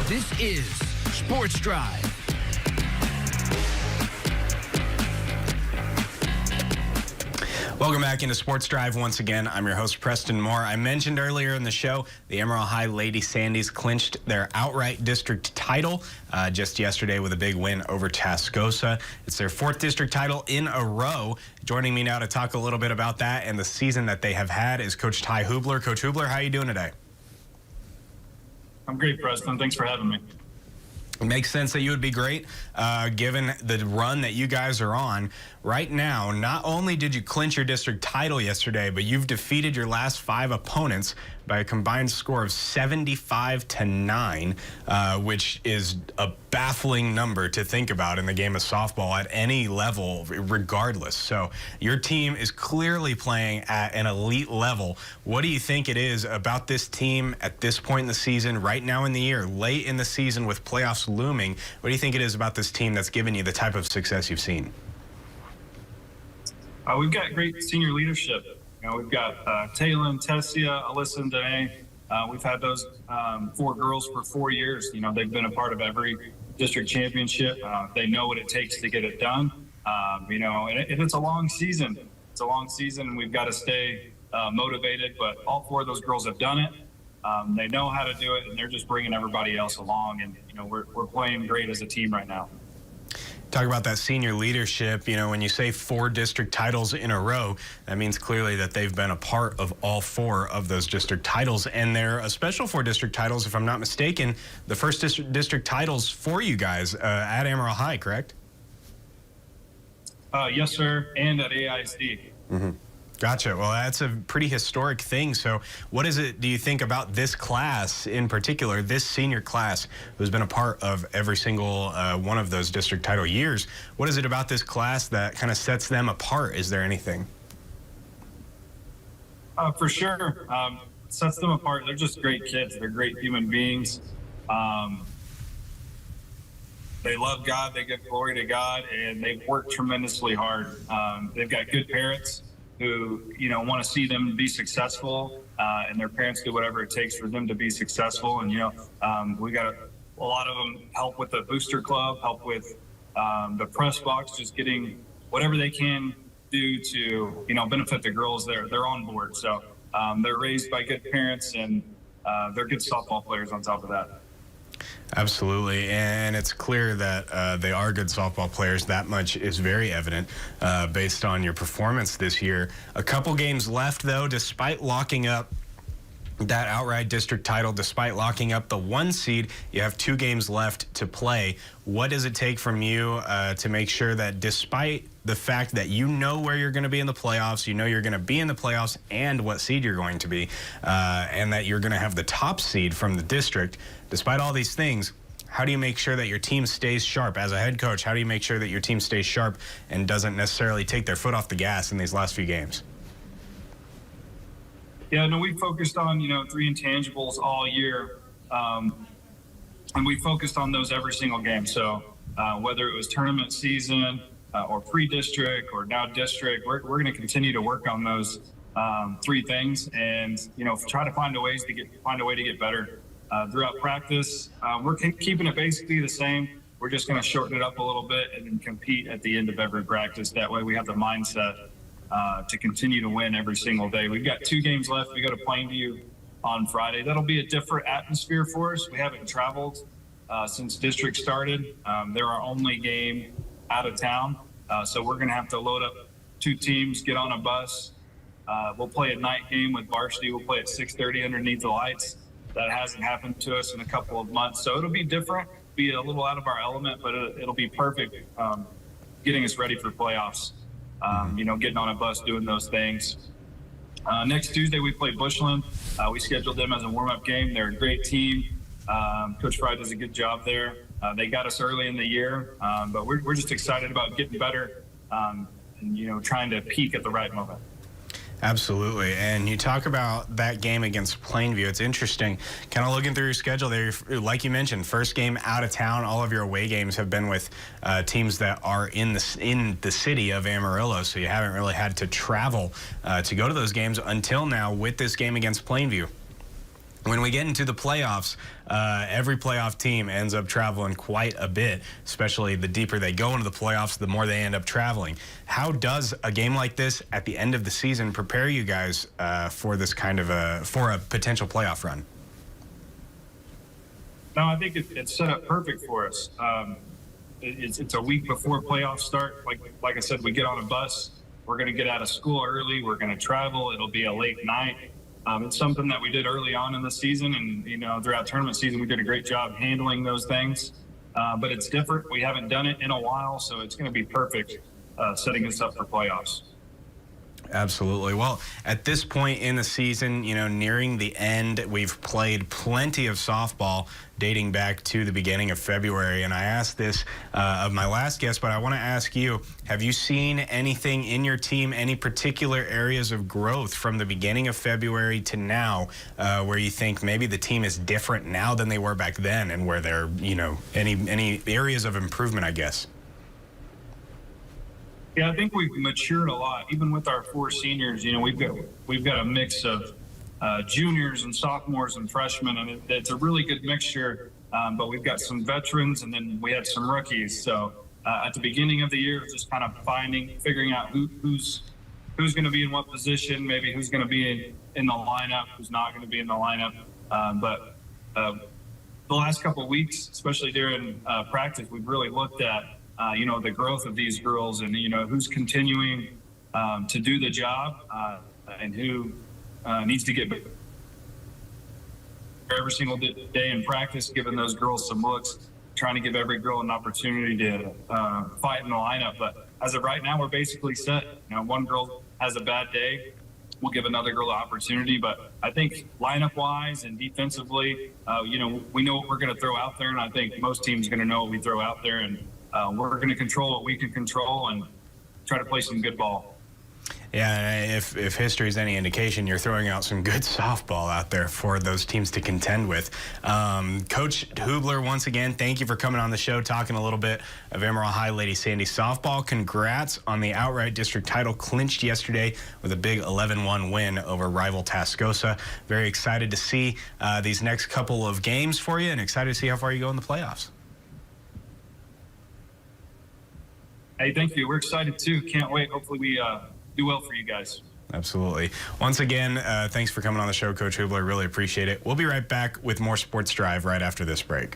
This is Sports Drive. Welcome back into Sports Drive once again. I'm your host, Preston Moore. I mentioned earlier in the show, the Amarillo High Lady Sandys clinched their outright district title just yesterday with a big win over Tascosa. It's their 4th district title in a row. Joining me now to talk a little bit about that and the season that they have had is Coach Ty Hoobler. Coach Hoobler, how are you doing today? I'm great, Preston. Thanks for having me. It makes sense that you would be great, given the run that you guys are on. Right now, not only did you clinch your district title yesterday, but you've defeated your last 5 opponents by a combined score of 75-9, which is a baffling number to think about in the game of softball at any level, regardless. So your team is clearly playing at an elite level. What do you think it is about this team at this point in the season, right now in the year, late in the season with playoffs looming? What do you think it is about this team that's given you the type of success you've seen? We've got great senior leadership. We've got Taylor, Tessia, Alyssa, and Danae. We've had those 4 girls for 4 years. They've been a part of every district championship. They know what it takes to get it done. And it's a long season. It's a long season, and we've got to stay motivated. But all 4 of those girls have done it. They know how to do it, and they're just bringing everybody else along. And we're playing great as a team right now. Talk about that senior leadership. When you say 4 district titles in a row, that means clearly that they've been a part of all 4 of those district titles. And they're a special 4 district titles, if I'm not mistaken, the first district titles for you guys at Amarillo High, correct? Yes, sir, and at AISD. Mm-hmm. Gotcha. Well, that's a pretty historic thing. So what is it, do you think, about this class in particular, this senior class who's been a part of every single one of those district title years? What is it about this class that kind of sets them apart? Is there anything? For sure. Sets them apart. They're just great kids. They're great human beings. They love God. They give glory to God, and they've worked tremendously hard. They've got good parents who want to see them be successful, and their parents do whatever it takes for them to be successful. And we got a lot of them help with the booster club, help with the press box, just getting whatever they can do to benefit the girls. They're on board. So they're raised by good parents, and they're good softball players on top of that. Absolutely, and it's clear that they are good softball players. That much is very evident based on your performance this year. A couple games left, though, despite locking up that outright district title, despite locking up the 1 seed, you have 2 games left to play. What does it take from you to make sure that, despite the fact that you know where you're going to be in the playoffs, you know you're going to be in the playoffs and what seed you're going to be, and that you're going to have the top seed from the district, despite all these things, how do you make sure that your team stays sharp? As a head coach, how do you make sure that your team stays sharp and doesn't necessarily take their foot off the gas in these last few games? Yeah, no, we focused on, 3 intangibles all year, and we focused on those every single game. So whether it was tournament season or pre-district or now district, we're going to continue to work on those 3 things, and try to find a way to get better throughout practice. We're keeping it basically the same. We're just going to shorten it up a little bit and then compete at the end of every practice. That way we have the mindset to continue to win every single day. We've got 2 games left. We go to Plainview on Friday. That'll be a different atmosphere for us. We haven't traveled since district started. They're our only game out of town. So we're going to have to load up 2 teams, get on a bus. We'll play a night game with varsity. We'll play at 6:30 underneath the lights. That hasn't happened to us in a couple of months. So it'll be different, be a little out of our element, but it'll be perfect getting us ready for playoffs. Getting on a bus, doing those things. Next Tuesday, we play Bushland. We scheduled them as a warm-up game. They're a great team. Coach Fry does a good job there. They got us early in the year, but we're just excited about getting better and, trying to peak at the right moment. Absolutely. And you talk about that game against Plainview. It's interesting, kind of looking through your schedule there. Like you mentioned, first game out of town. All of your away games have been with teams that are in the city of Amarillo, so you haven't really had to travel to go to those games until now with this game against Plainview. When we get into the playoffs, every playoff team ends up traveling quite a bit, especially the deeper they go into the playoffs, the more they end up traveling. How does a game like this at the end of the season prepare you guys for this kind of for a potential playoff run? No, I think it's set up perfect for us. It's a week before playoffs start. Like I said, we get on a bus. We're going to get out of school early. We're going to travel. It'll be a late night. It's something that we did early on in the season, and throughout tournament season, we did a great job handling those things. But it's different. We haven't done it in a while, so it's going to be perfect setting us up for playoffs. Absolutely. Well, at this point in the season, nearing the end, we've played plenty of softball dating back to the beginning of February. And I asked this of my last guest, but I want to ask you, have you seen anything in your team, any particular areas of growth from the beginning of February to now where you think maybe the team is different now than they were back then, and where there, any areas of improvement, I guess? Yeah, I think we've matured a lot. Even with our 4 seniors, we've got a mix of juniors and sophomores and freshmen, and it's a really good mixture. But we've got some veterans, and then we had some rookies. So at the beginning of the year, just kind of figuring out who's going to be in what position, maybe who's going to be in the lineup, who's not going to be in the lineup. But the last couple of weeks, especially during practice, we've really looked at the growth of these girls, and who's continuing to do the job, and who needs to get better every single day in practice, giving those girls some looks, trying to give every girl an opportunity to fight in the lineup. But as of right now, we're basically set. One girl has a bad day, we'll give another girl an opportunity. But I think lineup-wise and defensively, we know what we're going to throw out there, and I think most teams are going to know what we throw out there, and we're going to control what we can control and try to play some good ball. Yeah, if history is any indication, you're throwing out some good softball out there for those teams to contend with. Coach Hoobler, once again, thank you for coming on the show, talking a little bit of Amarillo High Lady Sandy softball. Congrats on the outright district title clinched yesterday with a big 11-1 win over rival Tascosa. Very excited to see these next couple of games for you, and excited to see how far you go in the playoffs. Hey, thank you. We're excited too. Can't wait. Hopefully we do well for you guys. Absolutely. Once again, thanks for coming on the show, Coach Hoobler. Really appreciate it. We'll be right back with more Sports Drive right after this break.